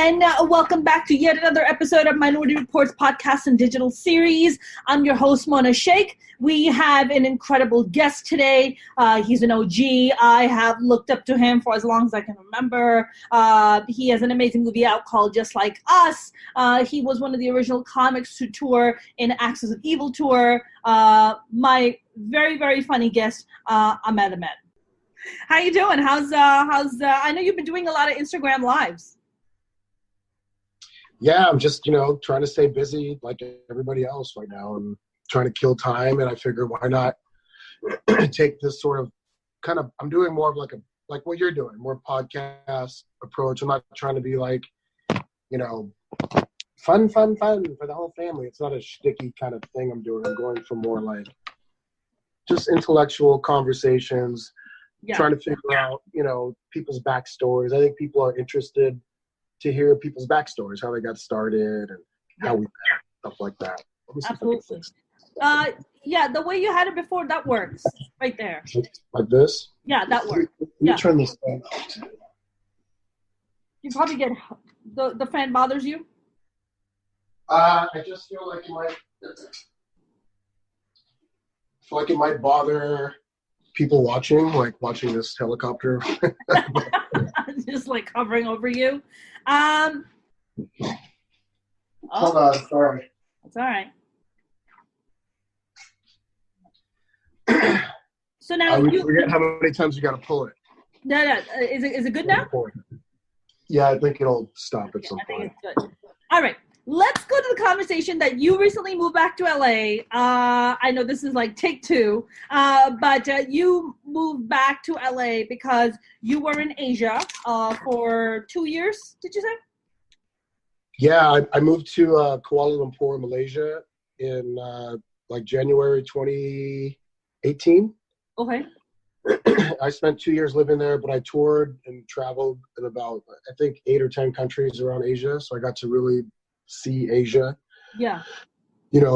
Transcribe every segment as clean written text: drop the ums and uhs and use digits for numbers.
and welcome back to yet another episode of Minority Reportz podcast and digital series. I'm your host, Mona Shaikh. We have an incredible guest today. He's an OG. I have looked up to him for as long as I can remember. He has an amazing movie out called Just Like Us. He was one of the original comics to tour in Axis of Evil tour. My very, very funny guest, Ahmed Ahmed. How you doing? How's I know you've been doing a lot of Instagram lives. Yeah, I'm just, trying to stay busy like everybody else right now and trying to kill time. And I figure why not take this sort of I'm doing more of like what you're doing, more podcast approach. I'm not trying to be like, fun for the whole family. It's not a shticky kind of thing I'm doing. I'm going for more like just intellectual conversations. Yeah. Trying to figure out, people's backstories. I think people are interested to hear people's backstories, how they got started and how we met, stuff like that. Absolutely. Yeah, the way you had it before, that works right there. Like this? Yeah, that works. Let me turn this down. You probably get, the fan bothers you? I just feel like it might bother people watching this helicopter. Just like hovering over you. Hold on, sorry. That's all right. So now you forget how many times you got to pull it. No. Is it good now? Yeah, I think it'll stop at some point. I think it's good. All right. Let's go to the conversation that you recently moved back to LA. I know this is like take two, but you moved back to LA because you were in Asia for 2 years, did you say? Yeah, I moved to Kuala Lumpur, Malaysia in January 2018. Okay. I spent 2 years living there, but I toured and traveled in about, I think, 8 or 10 countries around Asia. So I got to really see Asia,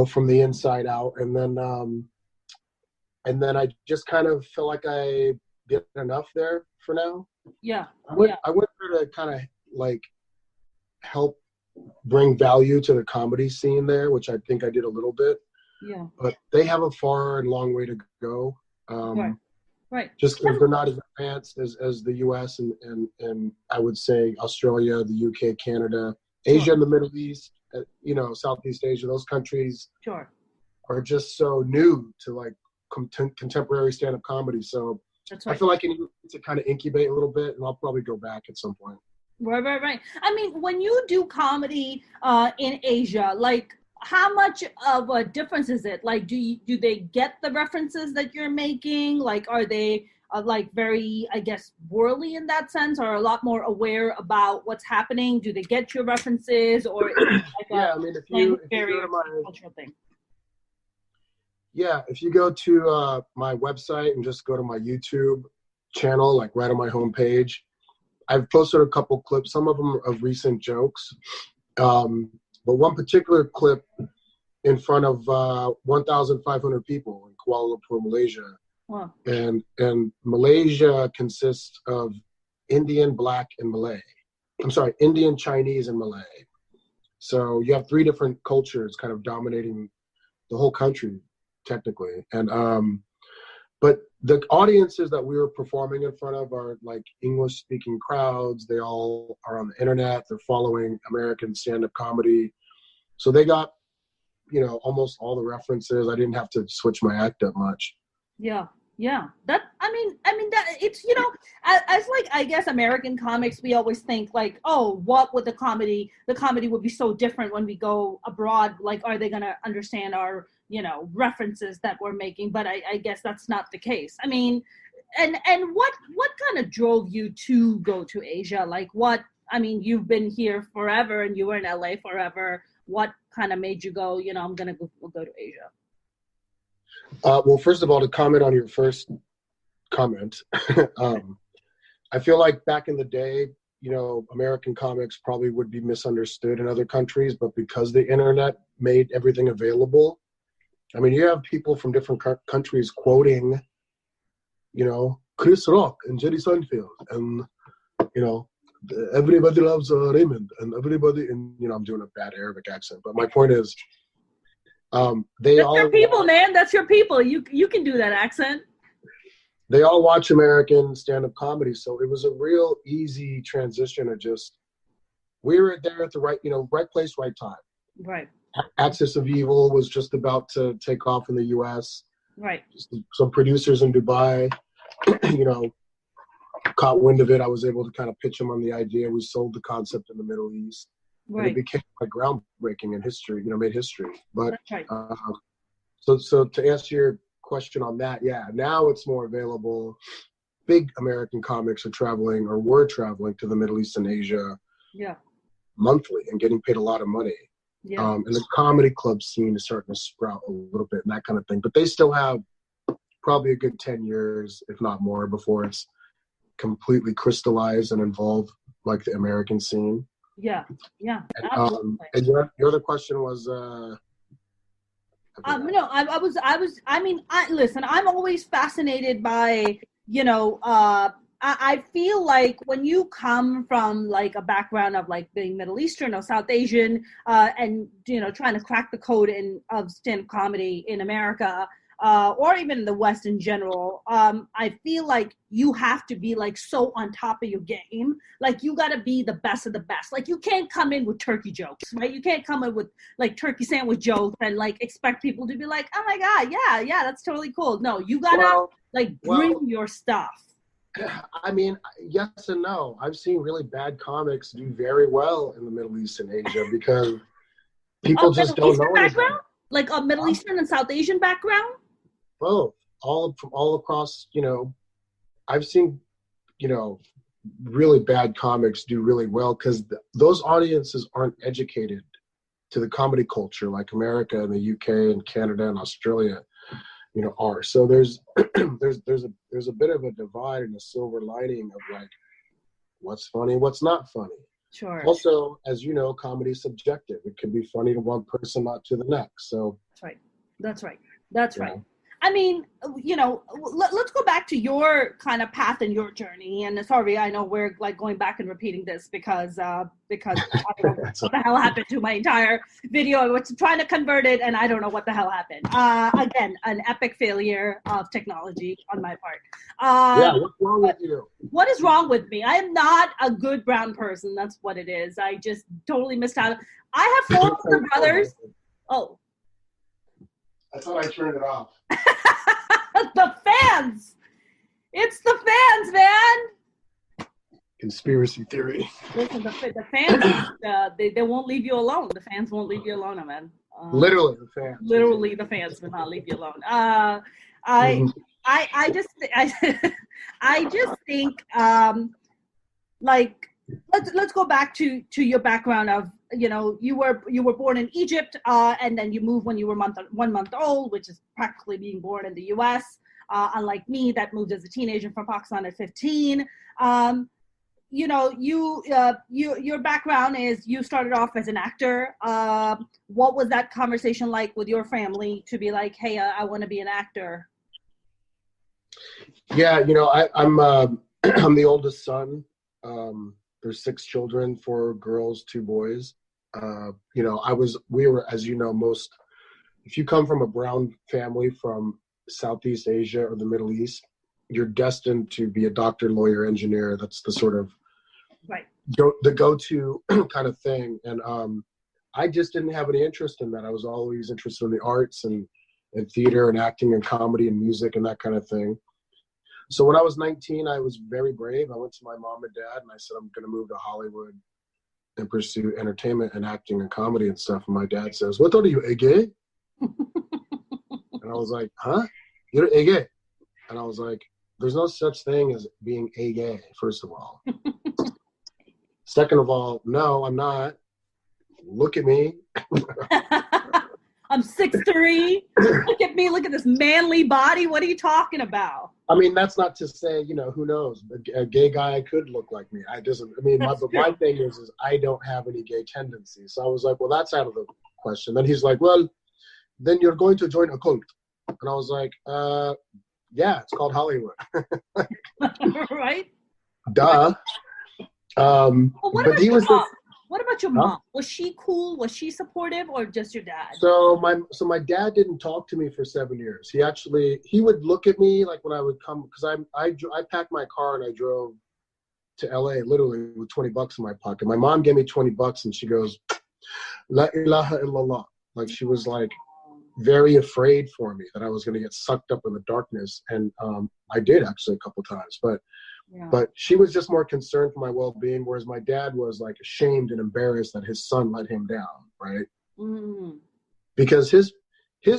from the inside out, and then I just kind of feel like I did enough there for now. I went there to kind of like help bring value to the comedy scene there, which I think I did a little bit. Yeah, but they have a far and long way to go. Right. Just because they're not as advanced as the U.S. and I would say Australia, the UK, Canada. Asia and the Middle East, Southeast Asia, those countries are just so new to like contemporary stand-up comedy. So that's right. I feel like I need to kind of incubate a little bit, and I'll probably go back at some point. Right. I mean, when you do comedy in Asia, like how much of a difference is it? Like, do they get the references that you're making? Like, are they very, I guess, worldly in that sense, or a lot more aware about what's happening? Do they get your references, or is it like if you go to my cultural thing? Yeah, if you go to my website and just go to my YouTube channel, like right on my homepage, I've posted a couple clips, some of them of recent jokes, but one particular clip in front of 1,500 people in Kuala Lumpur, Malaysia. Wow. And Malaysia consists of Indian, Black, and Malay. I'm sorry, Indian, Chinese, and Malay. So you have 3 different cultures kind of dominating the whole country, technically. And but the audiences that we were performing in front of are like English-speaking crowds. They all are on the internet. They're following American stand-up comedy. So they got, almost all the references. I didn't have to switch my act up much. Yeah. That I mean that it's as like I guess American comics, we always think like, oh, what would the comedy would be so different when we go abroad, like are they gonna understand our references that we're making? But I guess that's not the case. I mean, and what kind of drove you to go to Asia? Like you've been here forever and you were in LA forever. What kind of made you go, I'm gonna go to Asia? Well, first of all, to comment on your first comment, I feel like back in the day, American comics probably would be misunderstood in other countries, but because the internet made everything available, I mean, you have people from different countries quoting, Chris Rock and Jerry Seinfeld and, everybody loves Raymond, and everybody, and I'm doing a bad Arabic accent, but my point is, they That's all your people, man. That's your people. You can do that accent. They all watch American stand-up comedy, so it was a real easy transition of just, we were there at the right place, right time. Right. Axis of Evil was just about to take off in the U.S. Right. Some producers in Dubai, caught wind of it. I was able to kind of pitch them on the idea. We sold the concept in the Middle East. Right. And it became like groundbreaking in history, made history. But that's right. So to answer your question on that, yeah, now it's more available. Big American comics were traveling to the Middle East and Asia monthly and getting paid a lot of money. Yeah. And the comedy club scene is starting to sprout a little bit and that kind of thing. But they still have probably a good 10 years, if not more, before it's completely crystallized and involved like the American scene. Yeah. And your other question was no, listen, I'm always fascinated by, I feel like when you come from like a background of like being Middle Eastern or South Asian, and trying to crack the code of stand-up comedy in America, or even in the West in general, I feel like you have to be like so on top of your game. Like you got to be the best of the best. Like you can't come in with turkey jokes, right? You can't come in with like turkey sandwich jokes and like expect people to be like, oh my God, yeah, that's totally cool. No, you got to bring your stuff. I mean, yes and no. I've seen really bad comics do very well in the Middle East and Asia because people just don't know background? Like a Middle Eastern and South Asian background? Both. All across, I've seen, really bad comics do really well because those audiences aren't educated to the comedy culture like America and the UK and Canada and Australia are. So there's there's a bit of a divide and a silver lining of like what's funny, what's not funny. Sure. Also, as you know, comedy is subjective. It can be funny to one person, not to the next. So That's right. I mean, let's go back to your kind of path and your journey. And sorry, I know we're like going back and repeating this because I don't know what the hell happened to my entire video. I was trying to convert it and I don't know what the hell happened. Again, an epic failure of technology on my part. What's wrong with you? What is wrong with me? I am not a good brown person. That's what it is. I just totally missed out. I have 4 older brothers. Oh. I thought I turned it off. The fans! It's the fans, man! Conspiracy theory. Listen, the fans, they won't leave you alone. The fans won't leave you alone, man. Literally the fans. Literally the fans will not leave you alone. I just think, like, let's go back to your background of, you were born in Egypt, and then you moved when you were 1 month old, which is practically being born in the U.S. Unlike me, that moved as a teenager from Pakistan at 15. Your background is you started off as an actor. What was that conversation like with your family to be like, hey, I want to be an actor? Yeah, I'm I'm the oldest son. There's 6 children, 4 girls, 2 boys. We were, as you know, if you come from a brown family from Southeast Asia or the Middle East, you're destined to be a doctor, lawyer, engineer. That's the sort of the go-to kind of thing. And I just didn't have any interest in that. I was always interested in the arts and theater and acting and comedy and music and that kind of thing. So when I was 19, I was very brave. I went to my mom and dad and I said, I'm going to move to Hollywood and pursue entertainment and acting and comedy and stuff. And my dad says, what are you, a gay? And I was like, huh? You're a gay? And I was like, there's no such thing as being a gay, first of all. Second of all, no, I'm not. Look at me. I'm 6'3". Look at me. Look at this manly body. What are you talking about? I mean, that's not to say, who knows? A gay guy could look like me. My thing is I don't have any gay tendencies. So I was like, well, that's out of the question. Then he's like, well, then you're going to join a cult. And I was like, yeah, it's called Hollywood. Right? Duh. Well, what But about he your was mom? just, What about your huh? mom? Was she cool? Was she supportive, or just your dad? So my dad didn't talk to me for 7 years. He would look at me like when I would come, because I packed my car and I drove to LA literally with $20 in my pocket. My mom gave me $20 and she goes, La ilaha illallah. Like she was like very afraid for me that I was going to get sucked up in the darkness. And I did actually a couple times, but she was just more concerned for my well-being, whereas my dad was like ashamed and embarrassed that his son let him down, right? Mm. Because his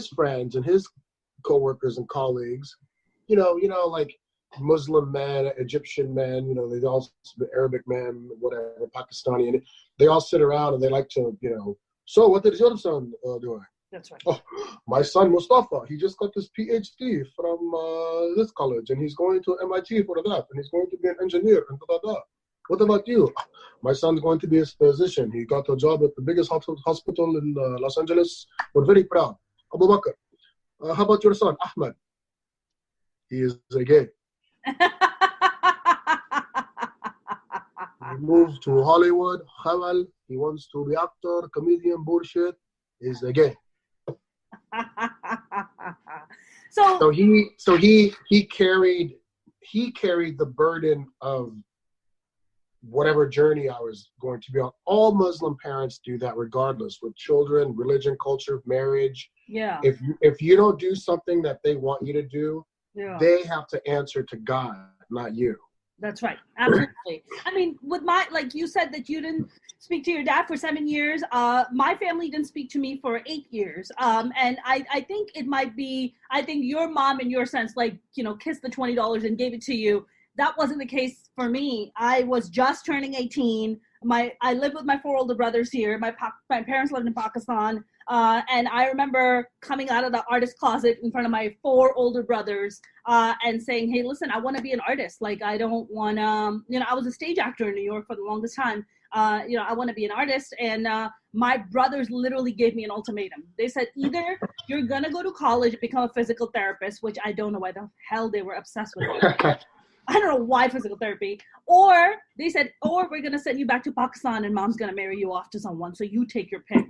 friends and his coworkers and colleagues, like Muslim men, Egyptian men, they all Arabic men, whatever, Pakistani, and they all sit around and they like to, so what is your son doing? That's right. Oh, my son Mustafa, he just got his PhD from this college, and he's going to MIT for that, and he's going to be an engineer, and da da da. What about you? My son's going to be a physician. He got a job at the biggest hospital in Los Angeles. We're very proud. Abu Bakr. How about your son, Ahmed? He is a gay. He moved to Hollywood. Hamal. He wants to be actor, comedian, bullshit. He's a gay. So he carried the burden of whatever journey I was going to be on. All Muslim parents do that regardless, with children, religion, culture, marriage. Yeah. If you don't do something that they want you to do, they have to answer to God, not you. That's right. Absolutely. I mean, with like you said that you didn't speak to your dad for 7 years. My family didn't speak to me for 8 years. And I think it might be, I think your mom in your sense, like, kissed the $20 and gave it to you. That wasn't the case for me. I was just turning 18. I lived with my 4 older brothers here. My parents lived in Pakistan. And I remember coming out of the artist closet in front of my 4 older brothers and saying, hey, listen, I want to be an artist. Like, I don't want to, I was a stage actor in New York for the longest time. I want to be an artist. And my brothers literally gave me an ultimatum. They said, either you're going to go to college and become a physical therapist, which I don't know why the hell they were obsessed with it. I don't know why physical therapy. Or they said, or we're going to send you back to Pakistan and mom's going to marry you off to someone. So you take your pick.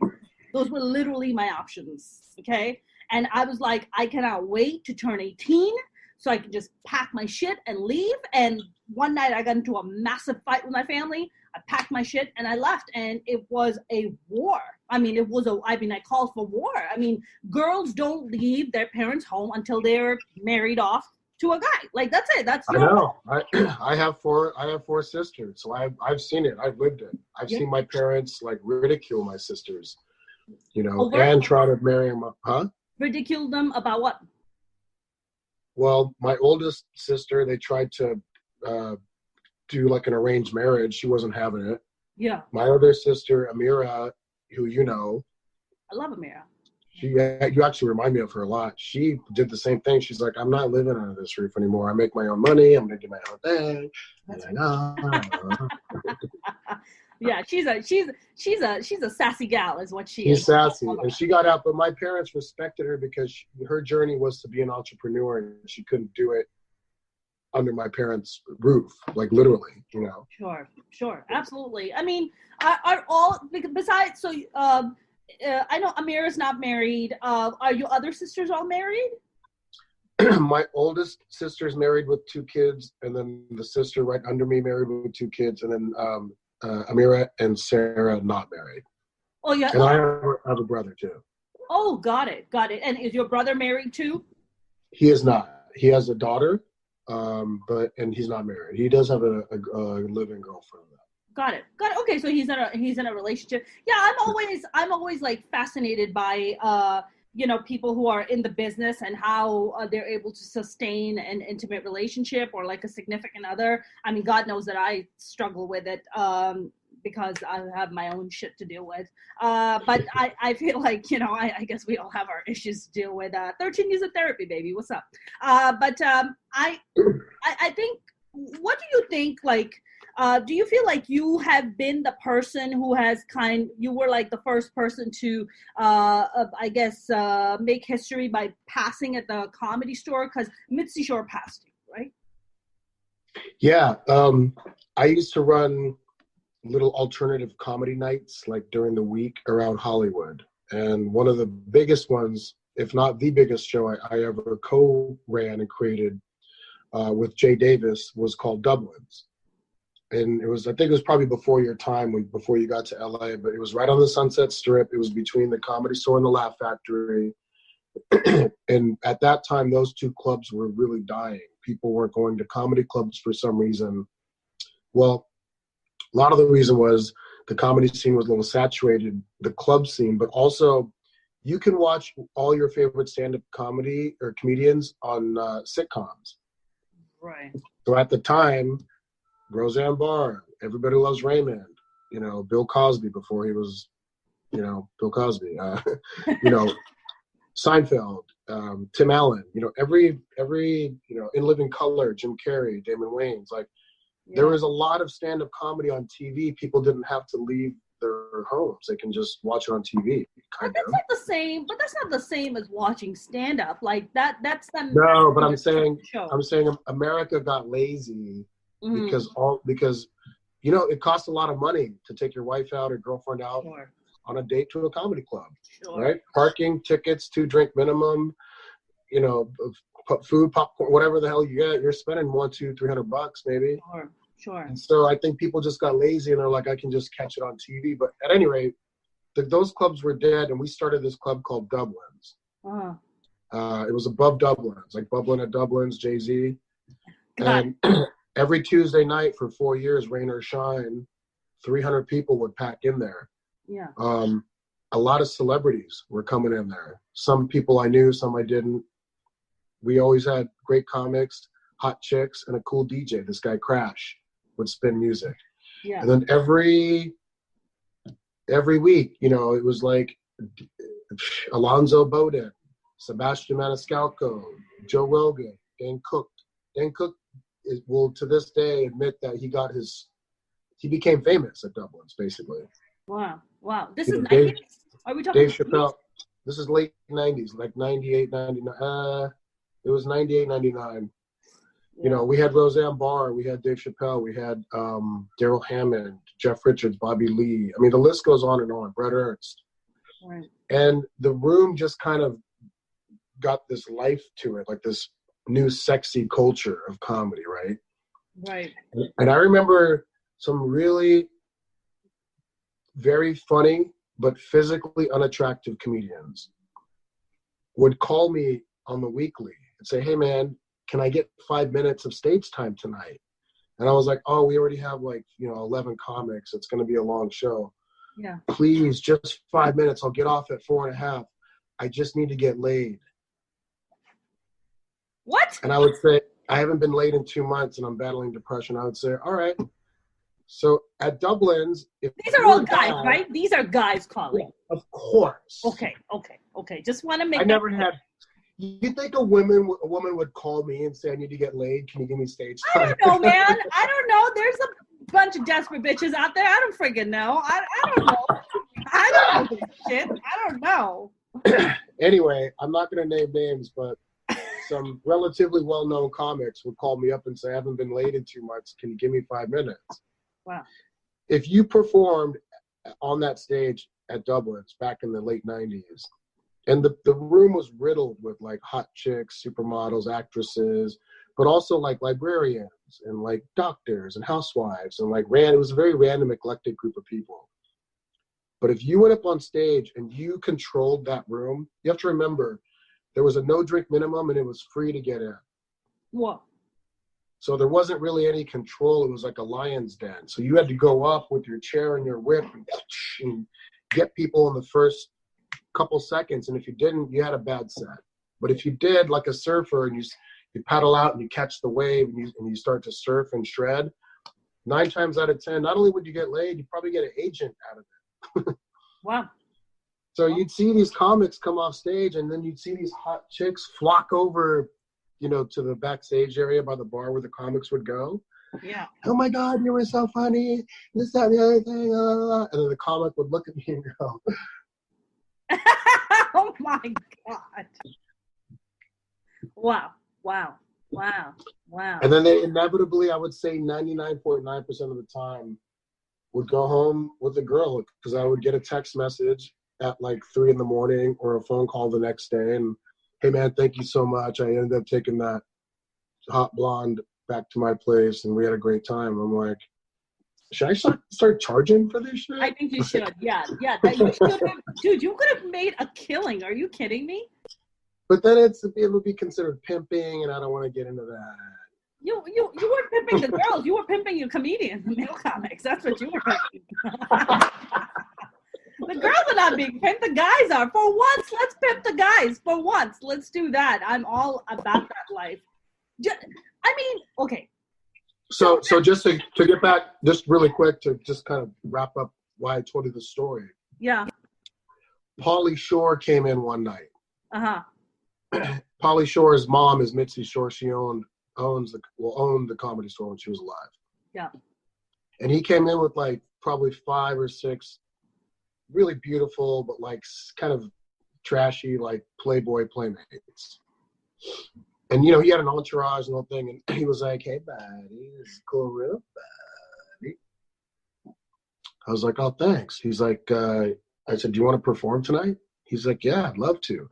Those were literally my options. Okay. And I was like, I cannot wait to turn 18 so I can just pack my shit and leave. And one night I got into a massive fight with my family. I packed my shit and I left, and it was a war. I mean, I called for war. I mean, girls don't leave their parents' home until they're married off to a guy. Like, that's it. That's I know. I have four sisters, so I've seen it. I've lived it. I've seen my parents like ridicule my sisters, and try to marry them. Huh? Ridicule them about what? Well, my oldest sister, they tried to do like an arranged marriage. She wasn't having it. Yeah. My other sister, Amira, who I love Amira. You actually remind me of her a lot. She did the same thing. She's like, I'm not living under this roof anymore. I make my own money. I'm gonna do my own thing. Yeah, she's a sassy gal, is what she is. She's sassy, and she got out. But my parents respected her because her journey was to be an entrepreneur, and she couldn't do it under my parents' roof, like literally, Sure, absolutely. I mean, are all besides? So, I know Amira's not married. Are your other sisters all married? My oldest sister's married with 2 kids, and then the sister right under me married with 2 kids, and then Amira and Sarah not married. Oh, yeah. And I have a brother too. Oh, got it. And is your brother married too? He is not. He has a daughter, and he's not married. He does have a living girlfriend though. Got it. Okay, so he's in a relationship. Yeah, I'm always like fascinated by people who are in the business and how they're able to sustain an intimate relationship or like a significant other. I mean, God knows that I struggle with it because I have my own shit to deal with. But I feel like, I guess we all have our issues to deal with. 13 years of therapy, baby. What's up? But I think, what do you think, like, do you feel like you have been the person who has you were like the first person to, make history by passing at the Comedy Store? Because Mitzi Shore passed you, right? Yeah. I used to run little alternative comedy nights like during the week around Hollywood. And one of the biggest ones, if not the biggest show I ever co-ran and created with Jay Davis, was called Dublin's. And I think it was probably before your time, before you got to LA, but it was right on the Sunset Strip. It was between the Comedy Store and the Laugh Factory. And at that time, those two clubs were really dying. People weren't going to comedy clubs for some reason. Well, a lot of the reason was the comedy scene was a little saturated, the club scene, but also you can watch all your favorite stand-up comedy or comedians on sitcoms. Right. So at the time, Roseanne Barr, Everybody Loves Raymond, Bill Cosby before he was, Bill Cosby, Seinfeld, Tim Allen, every In Living Color, Jim Carrey, Damon Wayans, there was a lot of stand-up comedy on TV. People didn't have to leave their homes. They can just watch it on TV. But that's not the same. But that's not the same as watching stand-up. Like that. That's the no. But I'm saying America got lazy because it costs a lot of money to take your wife out or girlfriend out on a date to a comedy club, right? Parking, tickets, 2-drink minimum, food, popcorn, whatever the hell you get, you're spending $100-$300 maybe. Sure. And so I think people just got lazy and they're like, I can just catch it on TV. But at any rate, those clubs were dead, and we started this club called Dublin's. It was above Dublin's, like Bubbling at Dublin's, Jay-Z. And every Tuesday night for 4 years, rain or shine, 300 people would pack in there. Yeah. A lot of celebrities were coming in there. Some people I knew, some I didn't. We always had great comics, hot chicks, and a cool DJ. This guy Crash would spin music. Yeah. And then every week, it was like Alonzo Bowden, Sebastian Maniscalco, Joe Rogan, Dan Cook. Dan Cook will to this day admit that he became famous at Dublin's, basically. Wow. This is 90s? Are we talking Dave Chappelle. This is late 90s, like 98, 99. It was 98, 99. Yeah. We had Roseanne Barr, we had Dave Chappelle, we had Daryl Hammond, Jeff Richards, Bobby Lee. I mean, the list goes on and on. Bret Ernst. Right. And the room just kind of got this life to it, like this new sexy culture of comedy, right? Right. And I remember some really very funny but physically unattractive comedians would call me on the weekly and say, hey man, can I get 5 minutes of stage time tonight? And I was like, oh, we already have 11 comics. It's going to be a long show. Yeah. Please, just 5 minutes. I'll get off at 4.5. I just need to get laid. What? And I would say, I haven't been laid in 2 months and I'm battling depression. I would say, all right. So at Dublin's, these are all guys, right? These are guys calling. Yeah, of course. Okay. Just want to make. I never had. You think a woman would call me and say, I need to get laid? Can you give me stage time? I don't know, man. I don't know. There's a bunch of desperate bitches out there. I don't friggin' know. I don't know. I don't know this shit. I don't know. Anyway, I'm not going to name names, but some relatively well-known comics would call me up and say, I haven't been laid in 2 months. Can you give me 5 minutes? Wow. If you performed on that stage at Dublin's back in the late 90s, and the room was riddled with hot chicks, supermodels, actresses, but also librarians and doctors and housewives and it was a very random, eclectic group of people. But if you went up on stage and you controlled that room, you have to remember there was a no drink minimum and it was free to get in. What? So there wasn't really any control. It was like a lion's den. So you had to go up with your chair and your whip and get people in the first couple seconds. And if you didn't, you had a bad set. But if you did, like a surfer, and you paddle out and you catch the wave and you start to surf and shred, 9 times out of 10, not only would you get laid, you'd probably get an agent out of it. Wow. So you'd see these comics come off stage, and then you'd see these hot chicks flock over to the backstage area by the bar where the comics would go. Yeah. Oh my God, you were so funny. This, that, and the other thing. And then the comic would look at me and go, oh my God. Wow. And then they inevitably, I would say 99.9% of the time, would go home with a girl because I would get a text message at like 3 a.m. or a phone call the next day. And, hey, man, thank you so much. I ended up taking that hot blonde back to my place, and we had a great time. I'm like, should I start charging for this shit? I think you should. Yeah. That you should have, dude, you could have made a killing. Are you kidding me? But then it would be considered pimping, and I don't want to get into that. You weren't pimping the girls. You were pimping your comedians, the male comics. That's what you were pimping. The girls are not being pimped. The guys are. For once, let's pimp the guys. For once, let's do that. I'm all about that life. Okay. So just to get back, just really quick to just kind of wrap up why I told you the story. Yeah. Pauly Shore came in one night. Pauly Shore's mom is Mitzi Shore. She owned the Comedy Store when she was alive. Yeah. And he came in with like probably 5 or 6 really beautiful, but like kind of trashy, like Playboy playmates. And, he had an entourage and the whole thing. And he was like, hey, buddy, this is cool, real buddy. I was like, oh, thanks. He's like, I said, do you want to perform tonight? He's like, yeah, I'd love to.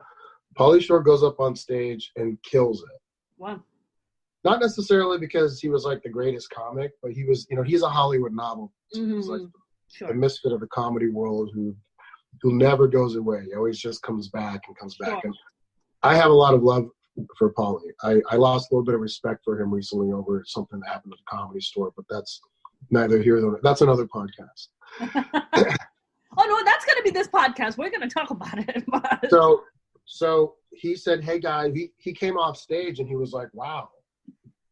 Pauly Shore goes up on stage and kills it. Wow. Not necessarily because he was like the greatest comic, but he was, he's a Hollywood novelty. Mm-hmm. He's like the misfit of the comedy world who never goes away. He always just comes back and comes back. Sure. And I have a lot of love for Pauly. I lost a little bit of respect for him recently over something that happened at the Comedy Store, but that's neither here nor there. That's another podcast. Oh, no, that's going to be this podcast. We're going to talk about it. So he said, hey, guys, he came off stage and he was like, wow,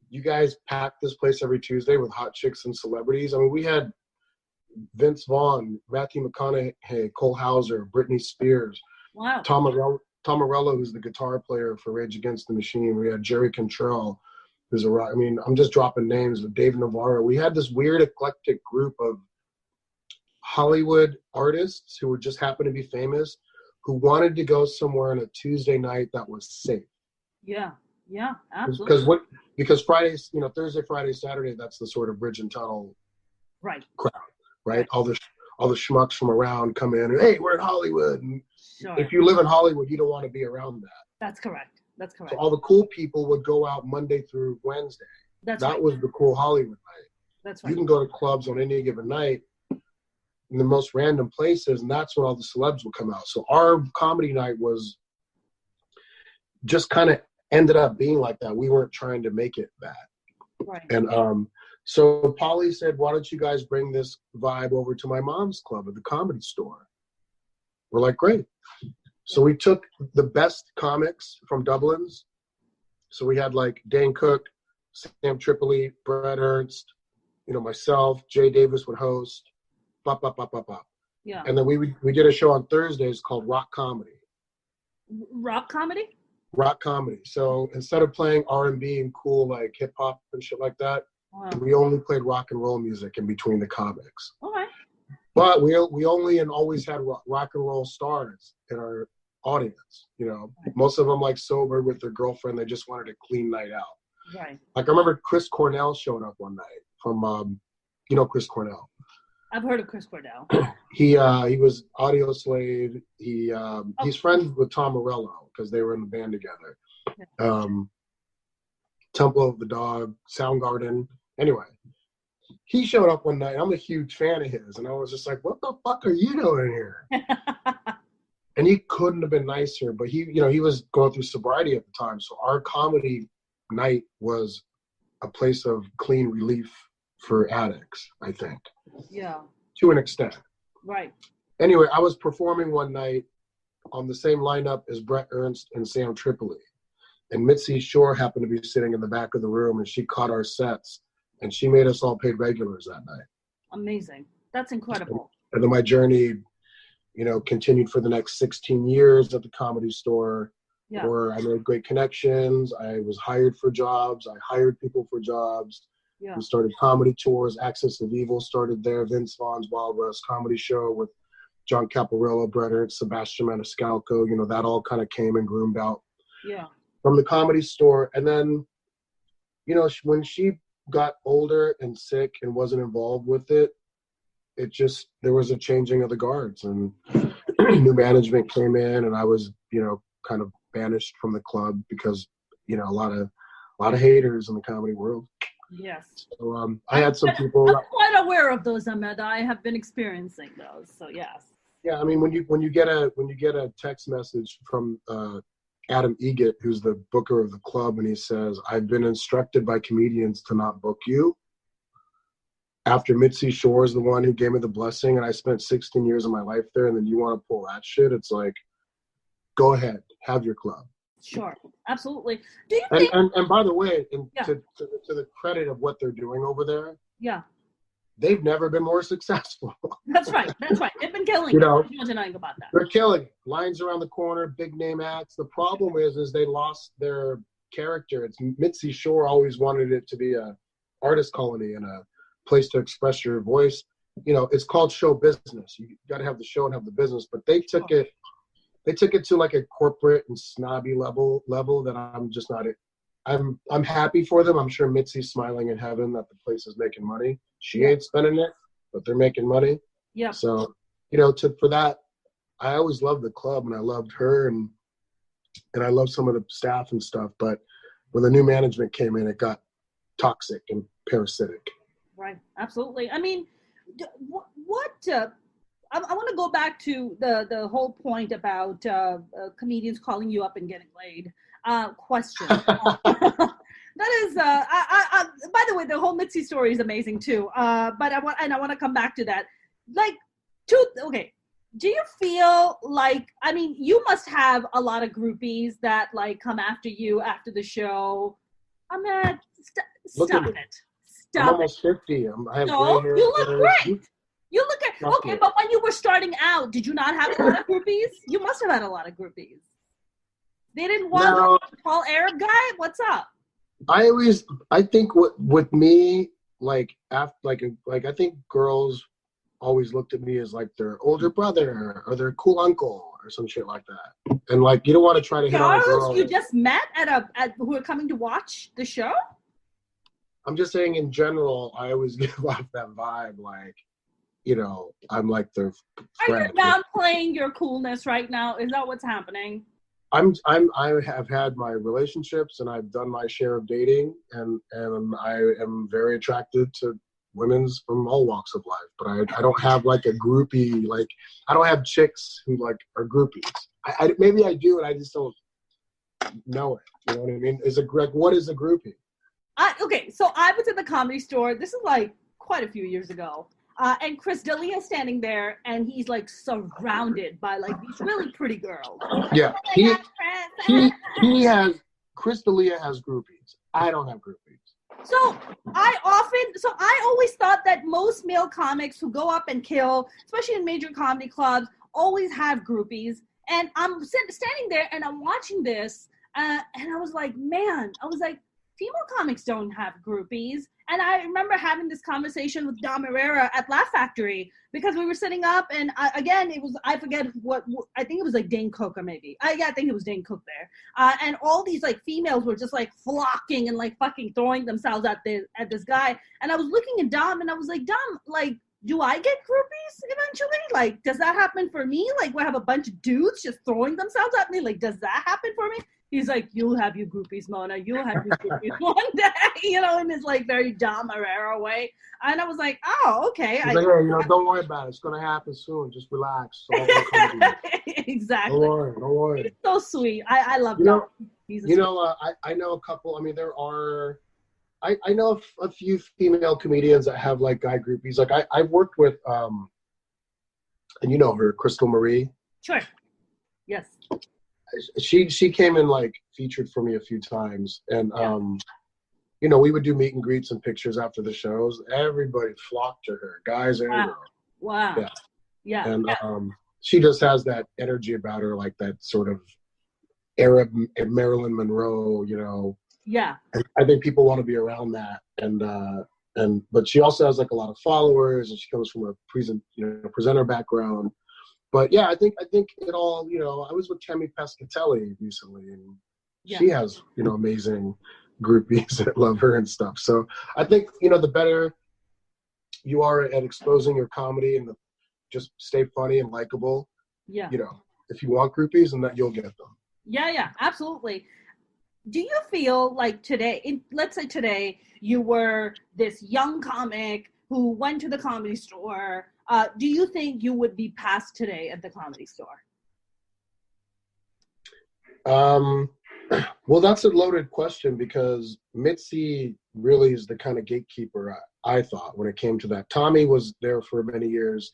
you guys pack this place every Tuesday with hot chicks and celebrities. I mean, we had Vince Vaughn, Matthew McConaughey, Cole Hauser, Britney Spears, wow, Tom Morello, who's the guitar player for Rage Against the Machine. We had Jerry Cantrell, who's I'm just dropping names, but Dave Navarro. We had this weird eclectic group of Hollywood artists who would just happen to be famous, who wanted to go somewhere on a Tuesday night that was safe. Yeah, absolutely. Because Fridays, Thursday, Friday, Saturday, that's the sort of bridge and tunnel crowd, right? All the schmucks from around come in and, hey, we're in Hollywood. And if you live in Hollywood, you don't want to be around that. That's correct. So all the cool people would go out Monday through Wednesday. That was the cool Hollywood night. That's right. You can go to clubs on any given night in the most random places, and that's when all the celebs would come out. So our comedy night was just kind of ended up being like that. We weren't trying to make it that. Right. And so Pauly said, why don't you guys bring this vibe over to my mom's club at the Comedy Store? We're like, great. So we took the best comics from Dublin's. So we had like Dane Cook, Sam Tripoli, Brett Ernst, myself, Jay Davis would host. Yeah. And then we did a show on Thursdays called Rock Comedy. Rock comedy? Rock comedy. So instead of playing R&B and cool like hip hop and shit like that, we only played rock and roll music in between the comics. Okay. But we only and always had rock and roll stars in our audience. Most of them like sober with their girlfriend. They just wanted a clean night out. Right. Like I remember Chris Cornell showed up one night from Chris Cornell. I've heard of Chris Cornell. He was Audio Slave. He's friends with Tom Morello because they were in the band together. Yeah. Temple of the Dog, Soundgarden. Anyway, he showed up one night. I'm a huge fan of his, and I was just like, "What the fuck are you doing here?" And he couldn't have been nicer. But he was going through sobriety at the time, so our comedy night was a place of clean relief for addicts, I think. Yeah. To an extent. Right. Anyway, I was performing one night on the same lineup as Brett Ernst and Sam Tripoli. And Mitzi Shore happened to be sitting in the back of the room, and she caught our sets, and she made us all paid regulars that night. Amazing. That's incredible. And then my journey, continued for the next 16 years at the Comedy Store, where I made great connections. I was hired for jobs. I hired people for jobs. Yeah. We started comedy tours. Axis of Evil started there. Vince Vaughn's Wild West Comedy Show with John Caparulo, Brett Ernst, Sebastian Maniscalco. That all kind of came and groomed out from the Comedy Store. And then, when she got older and sick and wasn't involved with it, there was a changing of the guards, and new management came in, and I was, kind of banished from the club because, a lot of haters in the comedy world. Yes. So I had some people. I'm quite aware of those, Ahmed. I have been experiencing those. So yes. Yeah, I mean, when you get a text message from Adam Egget, who's the booker of the club, and he says, "I've been instructed by comedians to not book you. After Mitzi Shore is the one who gave me the blessing, and I spent 16 years of my life there, and then you want to pull that shit?" It's like, go ahead, have your club. Sure, absolutely. Do you think? And by the way, to the credit of what they're doing over there, they've never been more successful. That's right. They've been killing it. There's no denying about that. They're killing it. Lines around the corner, big name acts. The problem is they lost their character. It's Mitzi Shore always wanted it to be a artist colony and a place to express your voice. It's called show business. You got to have the show and have the business. But they took it. They took it to like a corporate and snobby level that I'm just not. I'm happy for them. I'm sure Mitzi's smiling in heaven that the place is making money. She ain't spending it, but they're making money. Yeah. So, for that, I always loved the club, and I loved her, and I loved some of the staff and stuff. But when the new management came in, it got toxic and parasitic. Right. Absolutely. I mean, I want to go back to the whole point about comedians calling you up and getting laid. Question. That is, by the way, the whole Mitzi story is amazing too. But I want to come back to that. Okay. Do you feel like, I mean, you must have a lot of groupies that come after you after the show. Ahmed, stop it. Stop. I'm almost 50. I have gray hair. You look great. You look at, okay, but when you were starting out, did you not have a lot of groupies? You must have had a lot of groupies. They didn't want the tall Arab guy? What's up? I think with me, I think girls always looked at me as like their older brother or their cool uncle or some shit like that. And you don't want to try to hit on a girl. You just met who are coming to watch the show? I'm just saying in general, I always give off that vibe I'm like their friend. Are you downplaying your coolness right now? Is that what's happening? I have had my relationships and I've done my share of dating and I am very attracted to women's from all walks of life, but I don't have a groupie, I don't have chicks who are groupies. Maybe I do and I just don't know it. You know what I mean? What is a groupie? Okay, so I was at the Comedy Store. This is quite a few years ago. And Chris D'Elia is standing there, and he's surrounded by these really pretty girls. Yeah, Chris D'Elia has groupies. I don't have groupies. So I always thought that most male comics who go up and kill, especially in major comedy clubs, always have groupies. And I'm standing there, and I'm watching this, and I was like, female comics don't have groupies. And I remember having this conversation with Dom Herrera at Laugh Factory because we were sitting up and I forget I think it was Dane Cook or maybe. I think it was Dane Cook there. And all these females were just flocking and fucking throwing themselves at this guy. And I was looking at Dom and I was like, Dom, do I get groupies eventually? Does that happen for me? We have a bunch of dudes just throwing themselves at me. Does that happen for me? He's like, you'll have your groupies, Mona. You'll have your groupies one day, in his very Dom Herrera way. And I was like, oh, okay. He's don't worry about it. It's going to happen soon. Just relax. Exactly. Don't worry. He's so sweet. I love Dom. I know a couple. I mean, there are. I know a few female comedians that have guy groupies. I've worked with, and you know her, Crystal Marie. Sure. Yes. She came in featured for me a few times, and we would do meet and greets and pictures after the shows. Everybody flocked to her, guys and girls. Wow. Yeah. And she just has that energy about her, that sort of Arab Marilyn Monroe, Yeah. And I think people want to be around that, but she also has a lot of followers, and she comes from a presenter background. But yeah, I think it all, I was with Tammy Pescatelli recently, and she has, amazing groupies that love her and stuff. So I think, the better you are at exposing your comedy and just stay funny and likable, yeah, if you want groupies, and that you'll get them. Yeah, absolutely. Do you feel like today, let's say today, you were this young comic who went to the Comedy Store, do you think you would be passed today at the Comedy Store? Well, that's a loaded question, because Mitzi really is the kind of gatekeeper I thought when it came to that. Tommy was there for many years,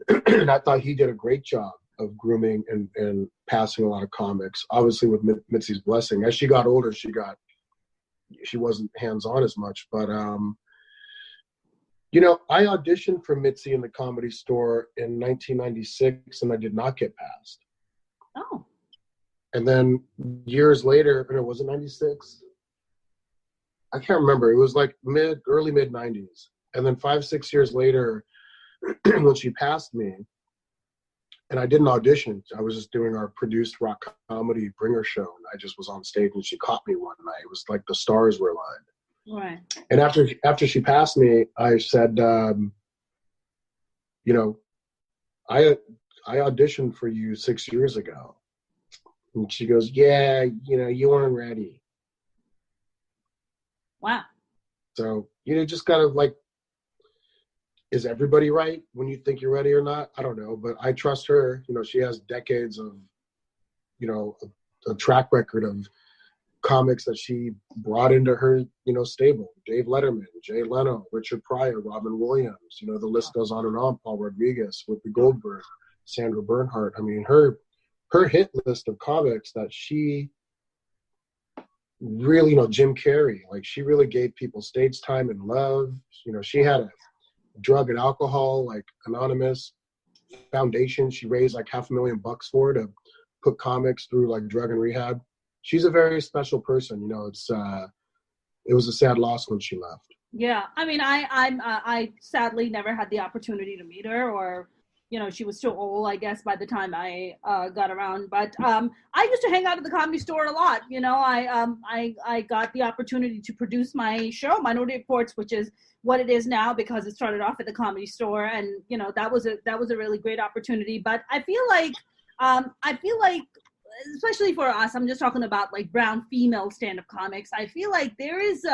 and I thought he did a great job of grooming and passing a lot of comics, obviously with Mitzi's blessing. As she got older, she wasn't hands-on as much, but I auditioned for Mitzi in the Comedy Store in 1996, and I did not get passed. Oh. And then years later, was it 96? I can't remember. It was like early mid 90s. And then 5-6 years later, when she passed me, and I didn't audition, I was just doing our produced rock comedy bringer show, and I just was on stage, and she caught me one night. It was like the stars were aligned. Right. And after she passed me, I said, I auditioned for you 6 years ago. And she goes, yeah, you weren't ready. Wow. So, just kind of like, is everybody right when you think you're ready or not? I don't know, but I trust her. She has decades of, a track record of comics that she brought into her, stable. Dave Letterman, Jay Leno, Richard Pryor, Robin Williams, the list goes on and on. Paul Rodriguez, Whoopi Goldberg, Sandra Bernhardt. I mean, her hit list of comics that she really, Jim Carrey, like she really gave people stage time and love. She had a drug and alcohol, like anonymous foundation. She raised like $500,000 for to put comics through like drug and rehab. She's a very special person. It was a sad loss when she left. Yeah. I mean, I sadly never had the opportunity to meet her, or she was still old, I guess, by the time I got around. But I used to hang out at the Comedy Store a lot. I got the opportunity to produce my show, Minority Reportz, which is what it is now because it started off at the Comedy Store, and that was a really great opportunity. But I feel like, especially for us, I'm just talking about like brown female stand-up comics. I feel like there is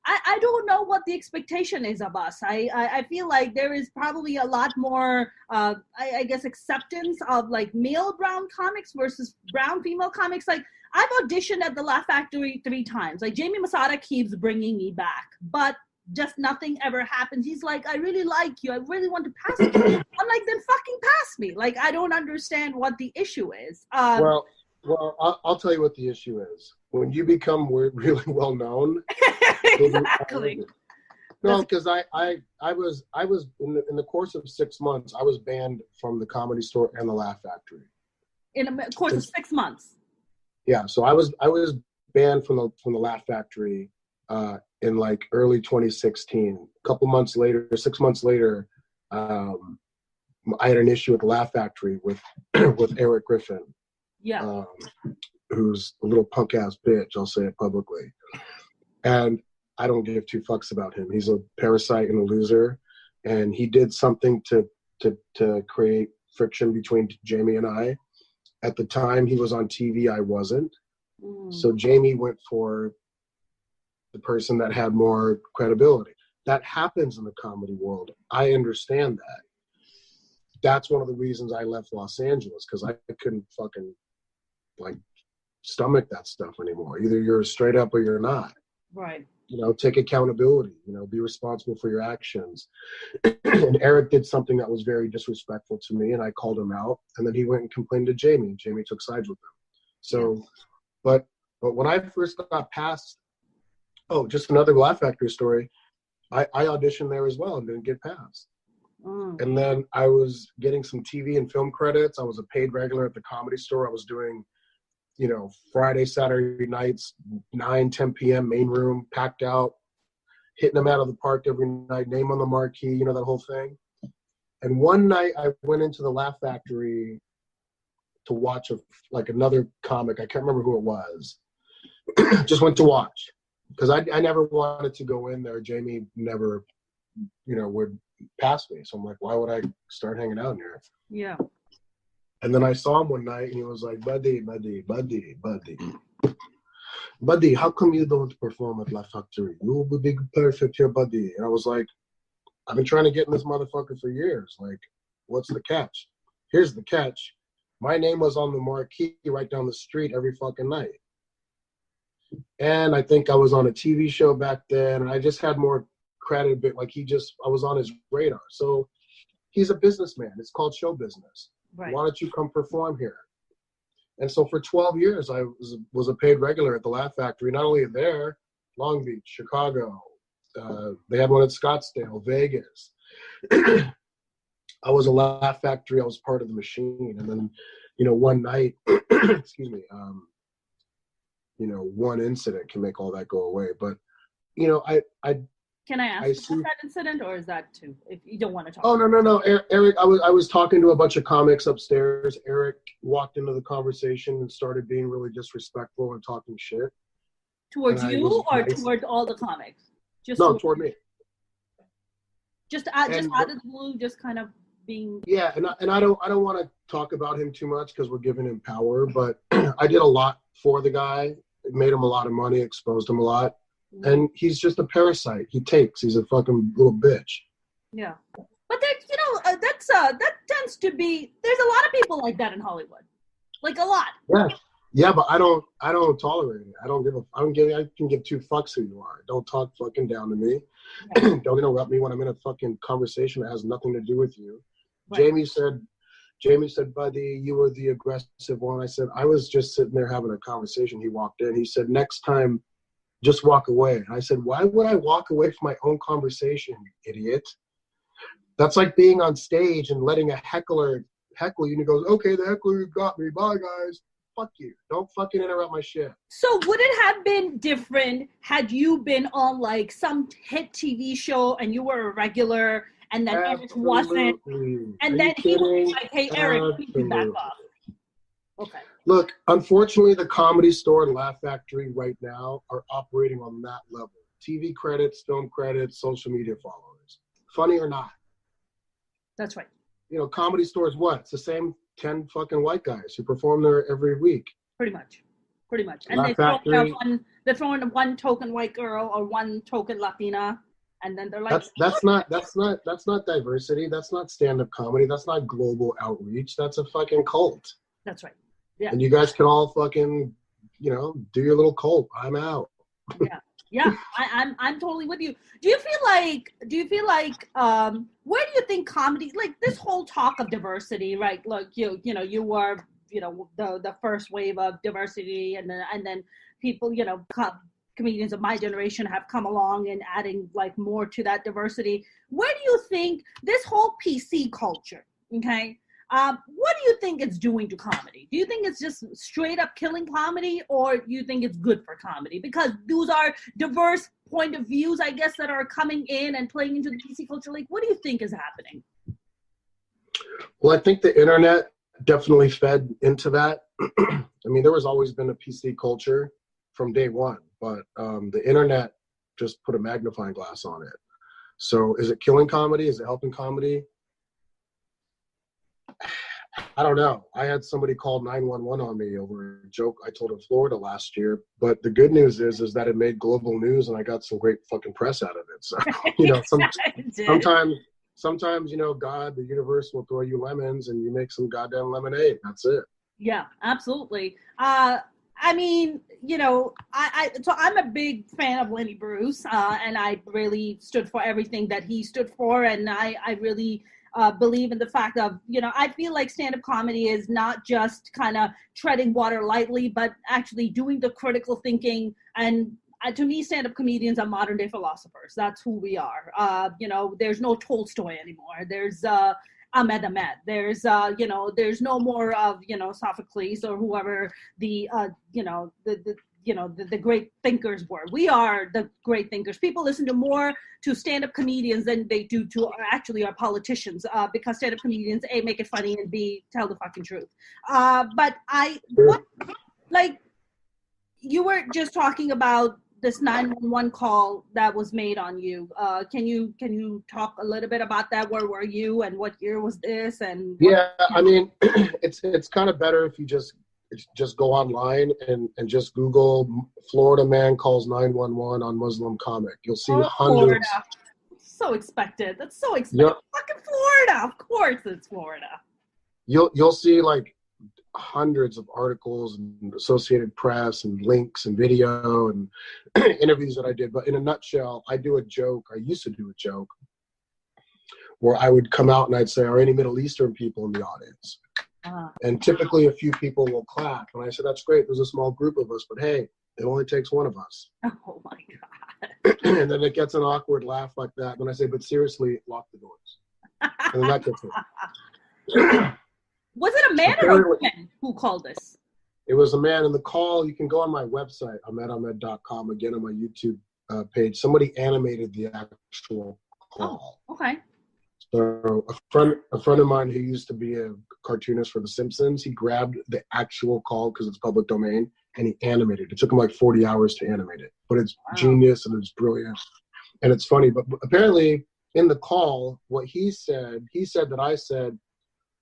I don't know what the expectation is of us. I feel like there is probably a lot more, I guess, acceptance of like male brown comics versus brown female comics. Like I've auditioned at the Laugh Factory 3 times. Like Jamie Masada keeps bringing me back, but just nothing ever happens. He's like, I really like you. I really want to pass you. I'm like, then fucking pass me. Like, I don't understand what the issue is. Well, I'll tell you what the issue is. When you become really well known. Exactly. No, because I was in the course of 6 months, I was banned from the Comedy Store and the Laugh Factory. In a course of 6 months. Yeah, so I was banned from the Laugh Factory in like early 2016. A couple months later, 6 months later, I had an issue with the Laugh Factory with Erik Griffin. Yeah. Who's a little punk ass bitch, I'll say it publicly. And I don't give 2 fucks about him. He's a parasite and a loser. And he did something to create friction between Jamie and I. At the time he was on TV, I wasn't. So Jamie went for the person that had more credibility. That happens in the comedy world. I understand that. That's one of the reasons I left Los Angeles, because I couldn't fucking like stomach that stuff anymore. Either you're straight up or you're not. Right. Take accountability, be responsible for your actions. And Erik did something that was very disrespectful to me, and I called him out, and then he went and complained to Jamie. Jamie took sides with him. So, but when I first got past, just another Laugh Factory story, I auditioned there as well and didn't get passed. And then I was getting some TV and film credits. I was a paid regular at the Comedy Store. I was doing Friday, Saturday nights, 9-10 p.m. main room, packed out, hitting them out of the park every night, name on the marquee, that whole thing. And one night I went into the Laugh Factory to watch another comic. I can't remember who it was. Just went to watch because I never wanted to go in there. Jamie never, would past me. So I'm like, why would I start hanging out here? Yeah. And then I saw him one night, and he was like, buddy, how come you don't perform at Laugh Factory? You would be perfect here, buddy. And I was like, I've been trying to get in this motherfucker for years. Like, what's the catch? Here's the catch. My name was on the marquee right down the street every fucking night. And I think I was on a TV show back then, and I just had more credit, but like I was on his radar. So he's a businessman. It's called show business. Right. Why don't you come perform here? And so for 12 years, I was a paid regular at the Laugh Factory, not only there, Long Beach, Chicago. They had one in Scottsdale, Vegas. I was a Laugh Factory. I was part of the machine. And then, one night, excuse me, one incident can make all that go away. But, Can I ask about that incident, or is that too, if you don't want to talk? Oh, no. Erik, I was talking to a bunch of comics upstairs. Erik walked into the conversation and started being really disrespectful and talking shit. Towards you or nice. Toward all the comics? Toward me. Just out of the blue, just kind of being. Yeah, and I don't want to talk about him too much because we're giving him power, but I did a lot for the guy. It made him a lot of money, exposed him a lot. Mm-hmm. And he's just a parasite. He's a fucking little bitch. Yeah. But that tends to be, there's a lot of people like that in Hollywood. Like a lot. Yeah, but I don't tolerate it. I can give two fucks who you are. Don't talk fucking down to me. Yeah. Don't interrupt me when I'm in a fucking conversation that has nothing to do with you. Right. Jamie said, buddy, you were the aggressive one. I said, I was just sitting there having a conversation. He walked in. He said, next time, just walk away. And I said, why would I walk away from my own conversation, you idiot? That's like being on stage and letting a heckler heckle you, and he goes, okay, the heckler got me. Bye, guys. Fuck you. Don't fucking interrupt my shit. So would it have been different had you been on like some hit TV show and you were a regular and then Erik wasn't? And then he was like, hey, Erik, you can back off. Okay. Look, unfortunately, the Comedy Store and Laugh Factory right now are operating on that level. TV credits, film credits, social media followers. Funny or not. That's right. Comedy Store is what? It's the same 10 fucking white guys who perform there every week. Pretty much. And they're throwing one token white girl or one token Latina, and then they're like, that's not diversity. That's not stand-up comedy. That's not global outreach. That's a fucking cult. That's right. Yeah. And you guys can all fucking, do your little cult. I'm out. Yeah. I'm totally with you. Do you feel like where do you think comedy, like this whole talk of diversity, right? Look, you were the first wave of diversity, and then people, comedians of my generation have come along and adding like more to that diversity. Where do you think this whole PC culture, okay? What do you think it's doing to comedy? Do you think it's just straight up killing comedy, or do you think it's good for comedy? Because those are diverse point of views, I guess, that are coming in and playing into the PC culture. Like, what do you think is happening? Well, I think the internet definitely fed into that. I mean, there has always been a PC culture from day one, but the internet just put a magnifying glass on it. So is it killing comedy? Is it helping comedy? I don't know. I had somebody call 911 on me over a joke I told in Florida last year. But the good news is that it made global news, and I got some great fucking press out of it. So, sometimes, God, the universe will throw you lemons, and you make some goddamn lemonade. That's it. Yeah, absolutely. I mean, so I'm a big fan of Lenny Bruce, and I really stood for everything that he stood for, and I really believe in the fact of, I feel like stand-up comedy is not just kind of treading water lightly, but actually doing the critical thinking. And to me, stand-up comedians are modern-day philosophers. That's who we are. There's no Tolstoy anymore. There's Ahmed Ahmed. There's no more of, Sophocles or whoever the great thinkers were. We are the great thinkers. People listen to more to stand-up comedians than they do to actually our politicians, because stand-up comedians, A, make it funny, and B, tell the fucking truth. But you were just talking about this 911 call that was made on you. Can you talk a little bit about that? Where were you and what year was this? And yeah, I mean, it's kind of better if you just go online and just Google Florida man calls 911 on Muslim comic. You'll see hundreds. Florida. So expected. That's so expected. Yep. Fucking Florida. Of course it's Florida. You'll see like hundreds of articles and Associated Press and links and video and interviews that I did. But in a nutshell, I do a joke. I used to do a joke where I would come out and I'd say, are any Middle Eastern people in the audience? And typically a few people will clap. And I said, that's great. There's a small group of us, but hey, it only takes one of us. Oh my God. And then it gets an awkward laugh like that. And I say, but seriously, lock the doors. And then that gets it. Was it a man or a woman who called this? It was a man. In the call, you can go on my website, ahmedahmed.com, again on my YouTube page. Somebody animated the actual call. Oh, okay. So a friend of mine who used to be a cartoonist for The Simpsons, he grabbed the actual call because it's public domain and he animated it. It took him like 40 hours to animate it. But it's genius and it's brilliant. And it's funny. But apparently in the call, what he said that I said,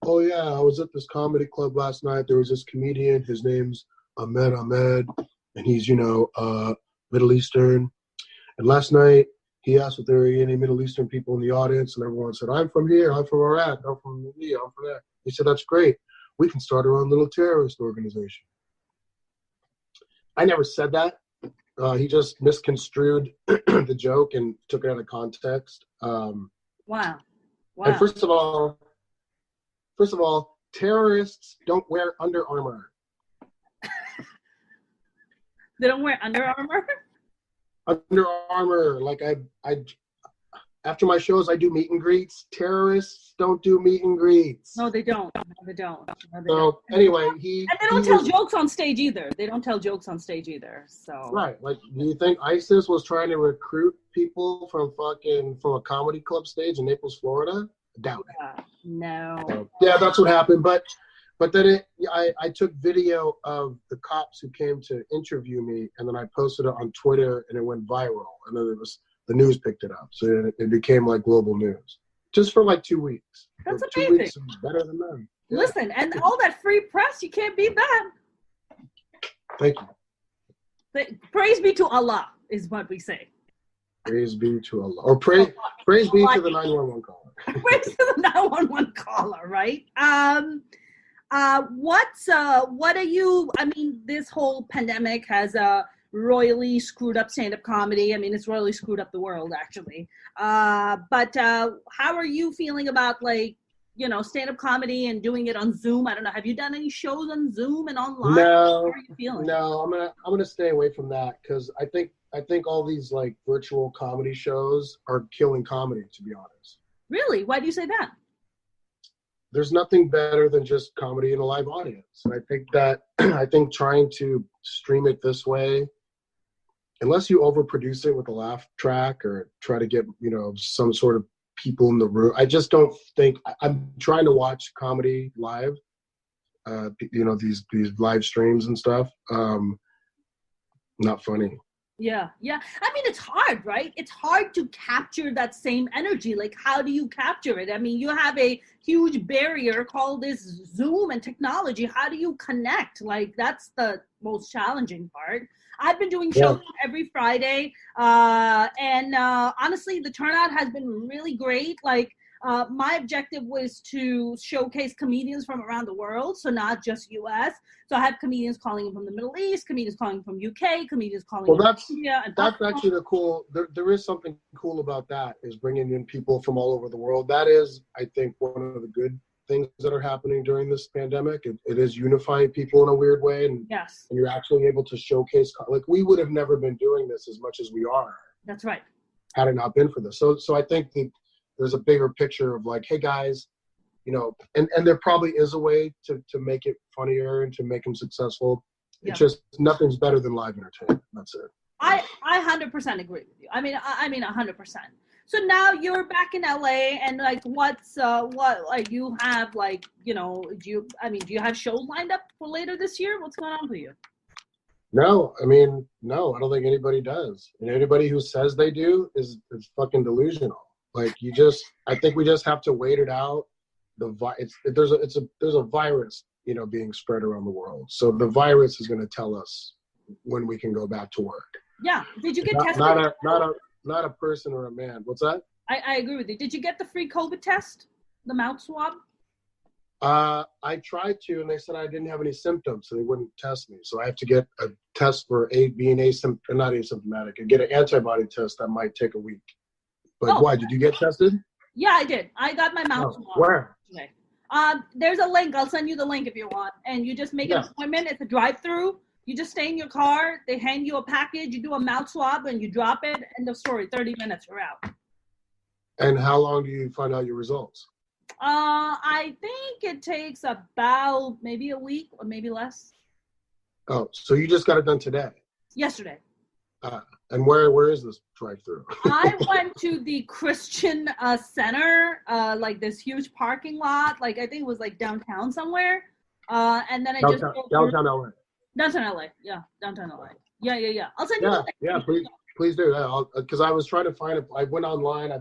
oh yeah, I was at this comedy club last night. There was this comedian. His name's Ahmed Ahmed. And he's, Middle Eastern. And last night, he asked if there were any Middle Eastern people in the audience, and everyone said, I'm from here, I'm from Iraq, I'm from India, I'm from there. He said, that's great. We can start our own little terrorist organization. I never said that. He just misconstrued the joke and took it out of context. Wow. And first of all, terrorists don't wear Under Armour. They don't wear Under Armour? Under Armour, like I after my shows, I do meet and greets. Terrorists don't do meet and greets. No, they don't. No, they don't. Anyway, and they don't tell jokes on stage either. They don't tell jokes on stage either. So right, like, do you think ISIS was trying to recruit people from a comedy club stage in Naples, Florida? Doubt it. No. Yeah, that's what happened. But then I took video of the cops who came to interview me, and then I posted it on Twitter, and it went viral. And then the news picked it up, so it became like global news, just for like 2 weeks. That's so amazing. 2 weeks is better than that. Yeah. Listen, and all that free press, you can't beat that. Thank you. Praise be to Allah is what we say. Praise be to Allah, or praise be to the 911 caller. Praise to the 911 caller, right? What are you? I mean, this whole pandemic has royally screwed up stand-up comedy. I mean, it's royally screwed up the world, actually. But how are you feeling about, like, stand-up comedy and doing it on Zoom? I don't know. Have you done any shows on Zoom and online? No. How are you feeling? No, I'm gonna stay away from that because I think all these like virtual comedy shows are killing comedy, to be honest. Really? Why do you say that? There's nothing better than just comedy in a live audience. And I think trying to stream it this way, unless you overproduce it with a laugh track or try to get, some sort of people in the room, I just don't think I'm trying to watch comedy live, these live streams and stuff. Not funny. Yeah. I mean, it's hard, right? It's hard to capture that same energy. Like, how do you capture it? I mean, you have a huge barrier called this Zoom and technology. How do you connect? Like, that's the most challenging part. I've been doing shows every Friday, and honestly, the turnout has been really great. Like, my objective was to showcase comedians from around the world, so not just U.S. So I have comedians calling in from the Middle East, comedians calling from UK, comedians calling in from India. That's actually the cool. There is something cool about that, is bringing in people from all over the world. That is, I think, one of the good things that are happening during this pandemic. It is unifying people in a weird way, and yes, and you're actually able to showcase. Like, we would have never been doing this as much as we are. That's right. Had it not been for this, so I think there's a bigger picture of like, hey guys, and there probably is a way to make it funnier and to make them successful. It's just nothing's better than live entertainment. That's it. I 100% agree with you. I mean 100%. So now you're back in LA, and like, what you have, like, do you have shows lined up for later this year? What's going on for you? No, I mean, no, I don't think anybody does. And anybody who says they do is fucking delusional. Like I think we just have to wait it out. There's a virus, being spread around the world. So the virus is going to tell us when we can go back to work. Yeah. Did you get tested? Not a person or a man. What's that? I agree with you. Did you get the free COVID test? The mouth swab? I tried to, and they said I didn't have any symptoms, so they wouldn't test me. So I have to get a test for being not asymptomatic, and get an antibody test that might take a week. But why? Did you get tested? Yeah, I did. I got my mouth swab. Where? Today. There's a link. I'll send you the link if you want. And you just make an appointment. It's a drive-through. You just stay in your car. They hand you a package. You do a mouth swab, and you drop it. End of story. 30 minutes, you're out. And how long do you find out your results? I think it takes about maybe a week or maybe less. Oh, so you just got it done today? Yesterday. And where is this drive-through? I went to the Christian Center, like this huge parking lot. Like I think it was like downtown somewhere. And then downtown LA. Downtown LA. Yeah, downtown LA. Yeah. I'll send you the link. Yeah, please do. Because I was trying to find it. I went online.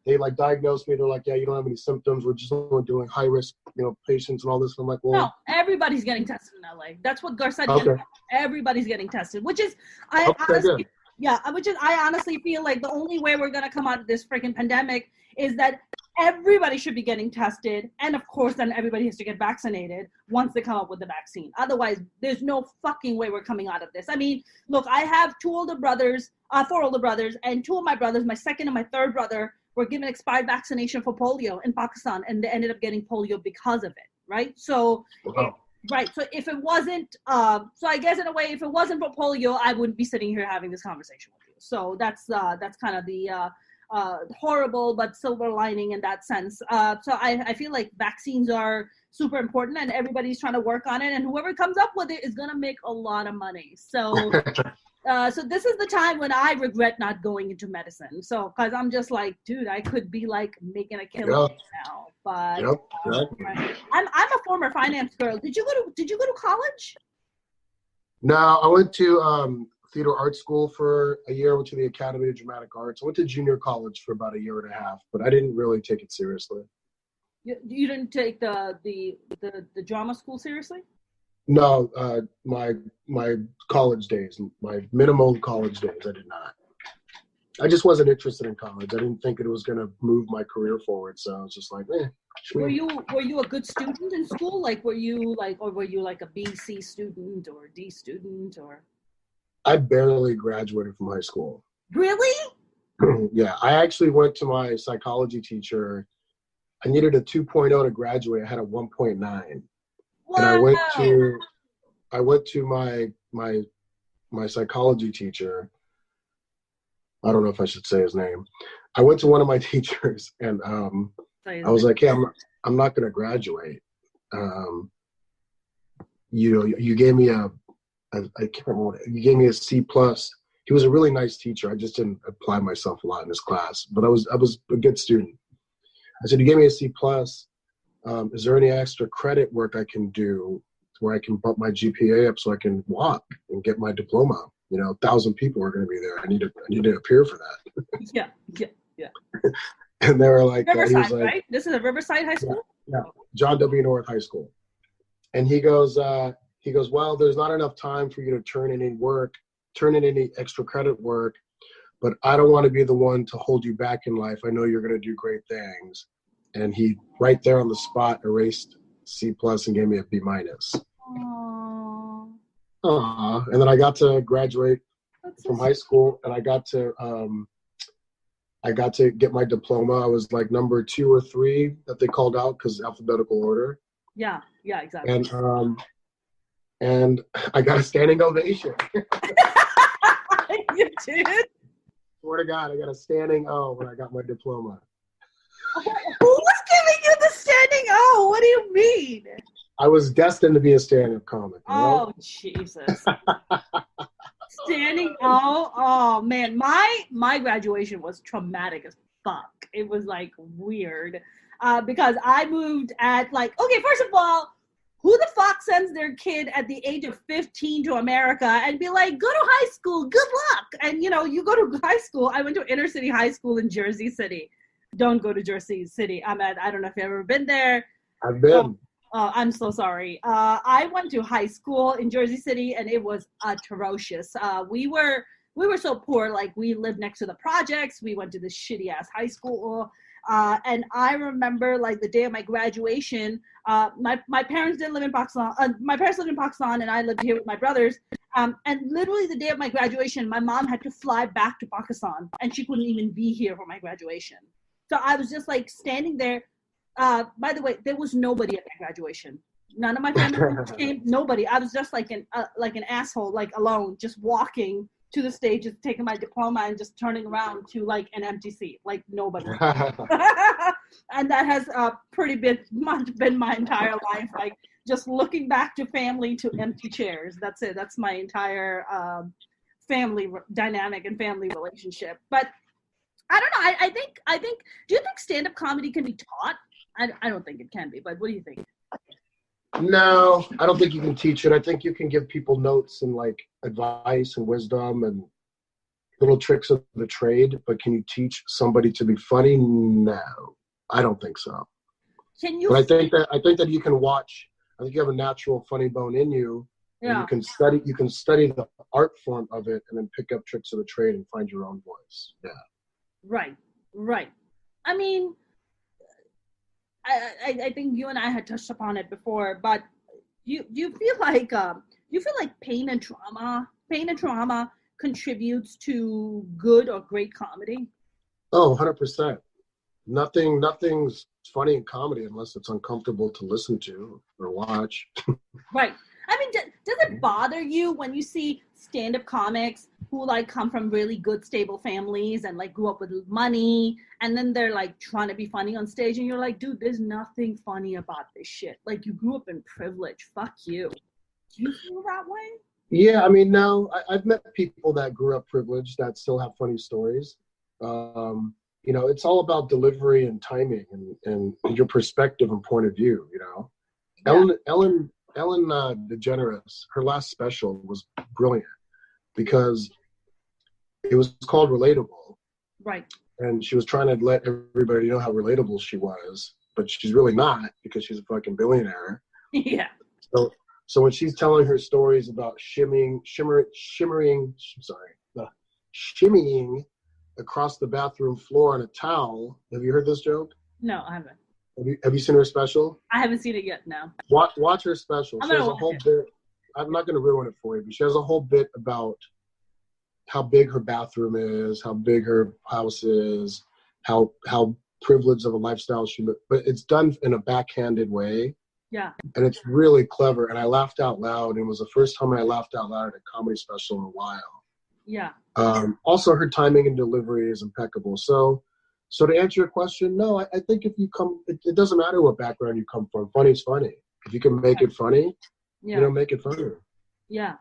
They like diagnosed me. They're like, yeah, you don't have any symptoms. We're just only doing high risk, patients and all this. And I'm like, well, no, everybody's getting tested in LA. That's what Garcetti. Okay. Everybody's getting tested, which is I honestly feel like the only way we're gonna come out of this freaking pandemic is that everybody should be getting tested, and of course, then everybody has to get vaccinated once they come up with the vaccine. Otherwise, there's no fucking way we're coming out of this. I mean, look, I have four older brothers, and two of my brothers, my second and my third brother, were given expired vaccination for polio in Pakistan, and they ended up getting polio because of it, right? So, So if it wasn't, so I guess in a way, if it wasn't for polio, I wouldn't be sitting here having this conversation with you. So that's kind of the horrible but silver lining in that sense. So I feel like vaccines are super important, and everybody's trying to work on it, and whoever comes up with it is gonna make a lot of money. So. So this is the time when I regret not going into medicine. So, because I'm just like, dude, I could be like making a killing now. But I'm a former finance girl. Did you go to college? No, I went to theater art school for a year. I went to the Academy of Dramatic Arts. I went to junior college for about a year and a half, but I didn't really take it seriously. You didn't take the drama school seriously? No, my college days, my minimal college days, I did not. I just wasn't interested in college. I didn't think it was going to move my career forward, so I was just like, sure. Were you a good student in school? Like, were you like a B, C student or D student or? I barely graduated from high school. Really? Yeah, I actually went to my psychology teacher. I needed a 2.0 to graduate. I had a 1.9. And I went to my psychology teacher. I don't know if I should say his name. I went to one of my teachers, and I was like, "Hey, I'm not going to graduate. You gave me I can't remember you gave me a C+. He was a really nice teacher. I just didn't apply myself a lot in his class, but I was a good student. I said, you gave me a C+. Is there any extra credit work I can do where I can bump my GPA up so I can walk and get my diploma? 1,000 people are going to be there. I need to appear for that. Yeah. And they were like, Riverside, right? This is a Riverside High School? Yeah. John W. North High School. And he goes, well, there's not enough time for you to turn in any extra credit work, but I don't want to be the one to hold you back in life. I know you're going to do great things. And he, right there on the spot, erased C+ and gave me a B-. Aww. And then I got to graduate from high school, and I got to get my diploma. I was like number 2 or 3 that they called out because alphabetical order. Yeah, exactly. And I got a standing ovation. You did? Swear to God, I got a standing O when I got my diploma. Who was giving you the standing O? What do you mean? I was destined to be a stand-up comic. Oh, Jesus. Standing O? Oh, man. My graduation was traumatic as fuck. It was, like, weird. Because I moved at, like, okay, first of all, who the fuck sends their kid at the age of 15 to America and be like, go to high school, good luck. And, you go to high school. I went to inner city high school in Jersey City. Don't go to Jersey City, Ahmed. I don't know if you've ever been there. I've been. I'm so sorry. I went to high school in Jersey City, and it was atrocious. We were so poor. Like, we lived next to the projects. We went to this shitty ass high school. And I remember, like, the day of my graduation, my parents didn't live in Pakistan. My parents lived in Pakistan, and I lived here with my brothers. And literally the day of my graduation, my mom had to fly back to Pakistan, and she couldn't even be here for my graduation. So I was just, like, standing there. By the way, there was nobody at my graduation. None of my family members came. Nobody. I was just like an asshole, like, alone, just walking to the stage, just taking my diploma and just turning around to, like, an empty seat, like nobody. And that has much been my entire life, like, just looking back to family to empty chairs. That's it. That's my entire family dynamic and family relationship. But I don't know. I think. Do you think stand-up comedy can be taught? I don't think it can be. But what do you think? No, I don't think you can teach it. I think you can give people notes and, like, advice and wisdom and little tricks of the trade. But can you teach somebody to be funny? No, I don't think so. Can you? But I think that you can watch. I think you have a natural funny bone in you. Yeah. And you can study the art form of it and then pick up tricks of the trade and find your own voice. Yeah. Right. I mean, I think you and I had touched upon it before, but you feel like pain and trauma contributes to good or great comedy? Oh, 100%. Nothing's funny in comedy unless it's uncomfortable to listen to or watch. Right. I mean, does it bother you when you see stand-up comics who, like, come from really good, stable families and, like, grew up with money, and then they're, like, trying to be funny on stage, and you're like, dude, there's nothing funny about this shit. Like, you grew up in privilege. Fuck you. Do you feel that way? Yeah, I mean, no. I've met people that grew up privileged that still have funny stories. It's all about delivery and timing and your perspective and point of view, Yeah. Ellen DeGeneres, her last special was brilliant because it was called Relatable. Right. And she was trying to let everybody know how relatable she was, but she's really not because she's a fucking billionaire. Yeah. So when she's telling her stories about shimmying across the bathroom floor on a towel, have you heard this joke? No, I haven't. Have you seen her special? I haven't seen it yet, no. Watch her special. She has a whole bit. I'm not going to ruin it for you, but she has a whole bit about how big her bathroom is, how big her house is, how privileged of a lifestyle she lives. But it's done in a backhanded way. Yeah. And it's really clever. And I laughed out loud. And it was the first time I laughed out loud at a comedy special in a while. Yeah. Also, her timing and delivery is impeccable. So to answer your question, no, I think if you come, it doesn't matter what background you come from. Funny's funny. If you can make it funny, make it funny. Yeah.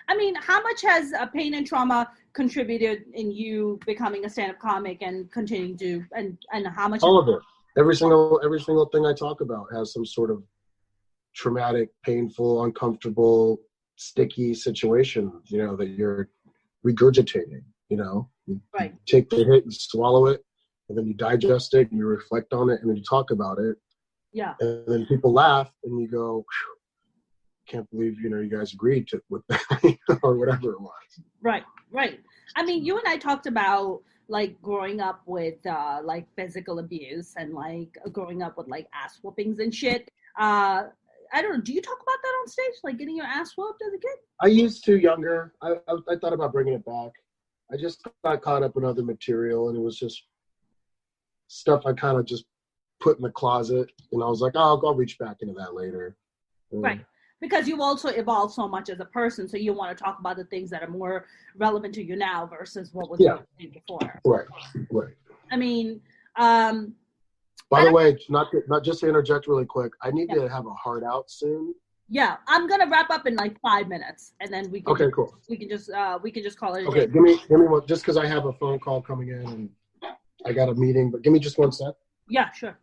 I mean, how much has pain and trauma contributed in you becoming a stand-up comic and continuing to, and how much? All of it. Every single thing I talk about has some sort of traumatic, painful, uncomfortable, sticky situation, that you're regurgitating, You right. take the hit, you swallow it, and then you digest it, and you reflect on it, and then you talk about it. Yeah. And then people laugh, and you go, can't believe, you guys agreed with that, or whatever it was. Right. I mean, you and I talked about, like, growing up with, like, physical abuse and, like, growing up with, like, ass whoopings and shit. I don't know. Do you talk about that on stage? Like, getting your ass whooped as a kid? I used to younger. I thought about bringing it back. I just got caught up in other material, and it was just stuff I kind of just put in the closet. And I was like, oh, I'll reach back into that later. Right. Because you've also evolved so much as a person, so you want to talk about the things that are more relevant to you now versus what was before. Right. I mean, by the way, not just to interject really quick, I need to have a hard out soon. Yeah, I'm gonna wrap up in like 5 minutes, and then we can. Cool. We can just call it. Okay, give me one, just because I have a phone call coming in and I got a meeting, but give me just 1 sec. Yeah, sure.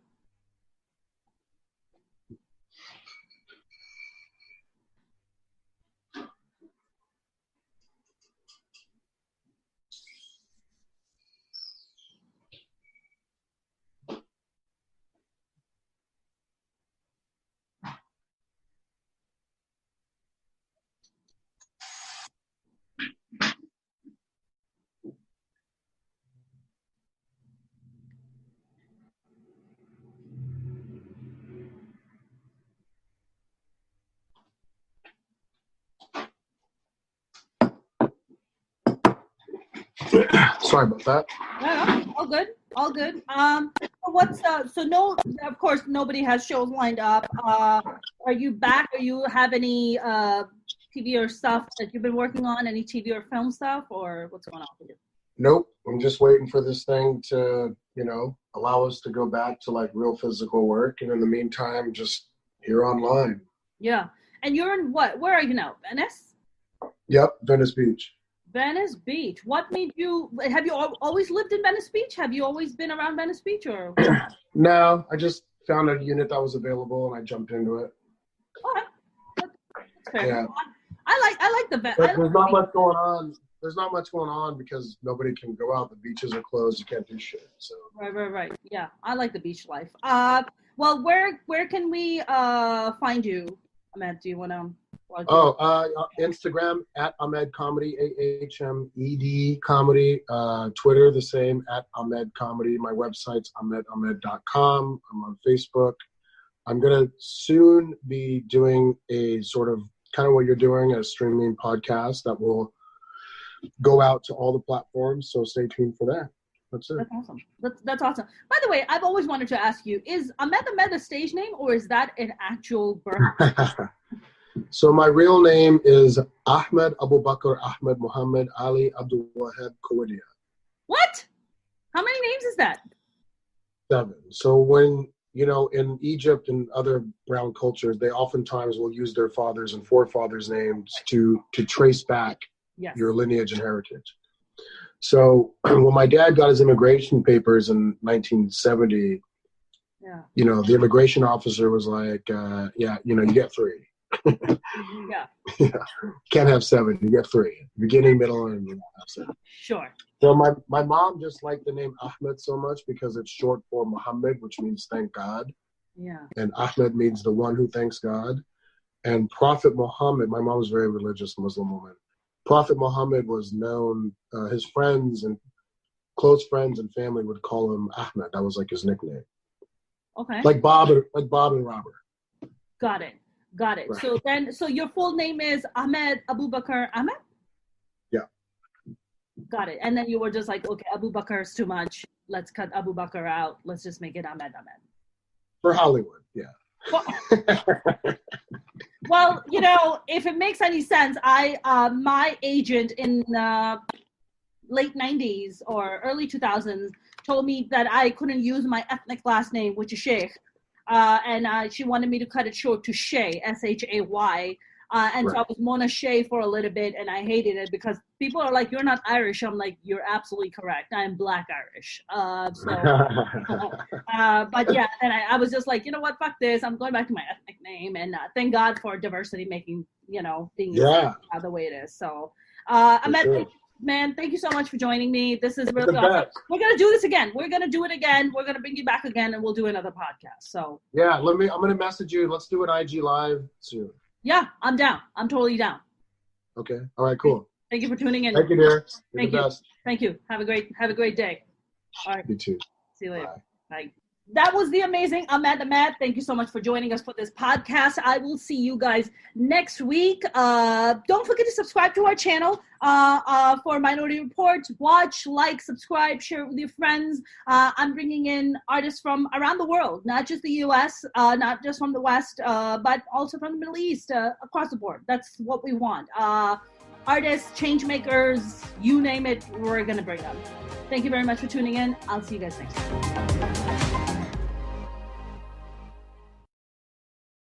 Sorry about that. No, all good, all good. Of course, nobody has shows lined up. Are you back? Or you have any TV or stuff that you've been working on? Any TV or film stuff, or what's going on with you? Nope. I'm just waiting for this thing to, allow us to go back to like real physical work. And in the meantime, just here online. Yeah. And you're in what? Where are you now? Venice? Yep. Venice Beach. Venice Beach. What made you, have you always lived in Venice Beach? Have you always been around Venice Beach or? No, I just found a unit that was available and I jumped into it. Okay. That's fair. Yeah. I like the Venice. There's not much going on. There's not much going on because nobody can go out. The beaches are closed. You can't do shit. So. Right. Yeah, I like the beach life. Well, where can we find you, Ahmed? Do you want to? Instagram at Ahmed Comedy, AHMED Comedy. Twitter the same at Ahmed Comedy. My website's ahmedahmed.com. I'm on Facebook. I'm gonna soon be doing a sort of kind of what you're doing, a streaming podcast that will go out to all the platforms, so stay tuned for that. That's it. That's awesome. That's awesome. By the way, I've always wanted to ask you, is Ahmed Ahmed a stage name or is that an actual birth? So my real name is Ahmed Abu Bakr Ahmed Muhammad Ali Abdul Wahab Kawadia. What? How many names is that? 7. So when, in Egypt and other brown cultures, they oftentimes will use their fathers and forefathers' names to trace back your lineage and heritage. So when my dad got his immigration papers in 1970, the immigration officer was like, you get 3. Yeah. Can't have 7. You get 3. Beginning, middle, and that's it. Sure. So my mom just liked the name Ahmed so much because it's short for Muhammad, which means thank God. Yeah. And Ahmed means the one who thanks God. And Prophet Muhammad, my mom was a very religious Muslim woman. Prophet Muhammad was known, his friends and close friends and family would call him Ahmed. That was like his nickname. Okay. Like Bob and Robert. Got it. Right. So your full name is Ahmed Abu Bakr Ahmed? Yeah. Got it. And then you were just like, okay, Abu Bakr is too much. Let's cut Abu Bakr out. Let's just make it Ahmed Ahmed. For Hollywood, yeah. Well, if it makes any sense, my agent in late 90s or early 2000s told me that I couldn't use my ethnic last name, which is Shaikh. And she wanted me to cut it short to Shay, S-H-A-Y. And so I was Mona Shay for a little bit, and I hated it because people are like, you're not Irish. I'm like, you're absolutely correct. I'm Black Irish. But yeah, and I was just like, you know what, fuck this. I'm going back to my ethnic name. And thank God for diversity making, things the way it is. So, Ahmed, man, thank you so much for joining me. This is really awesome. We're going to do this again. We're going to do it again. We're going to bring you back again, and we'll do another podcast. So yeah, I'm going to message you. Let's do an IG live soon. Yeah, I'm down. I'm totally down. Okay. All right, cool. Thank you for tuning in. Thank you, dear. Thank you. Thank you. Have a great day. All right. You too. See you later. Bye. That was the amazing Ahmed Ahmed. Thank you so much for joining us for this podcast. I will see you guys next week. Don't forget to subscribe to our channel for Minority Report. Watch, like, subscribe, share it with your friends. I'm bringing in artists from around the world, not just the U.S., not just from the West, but also from the Middle East, across the board. That's what we want. Artists, change makers, you name it, we're going to bring them. Thank you very much for tuning in. I'll see you guys next time.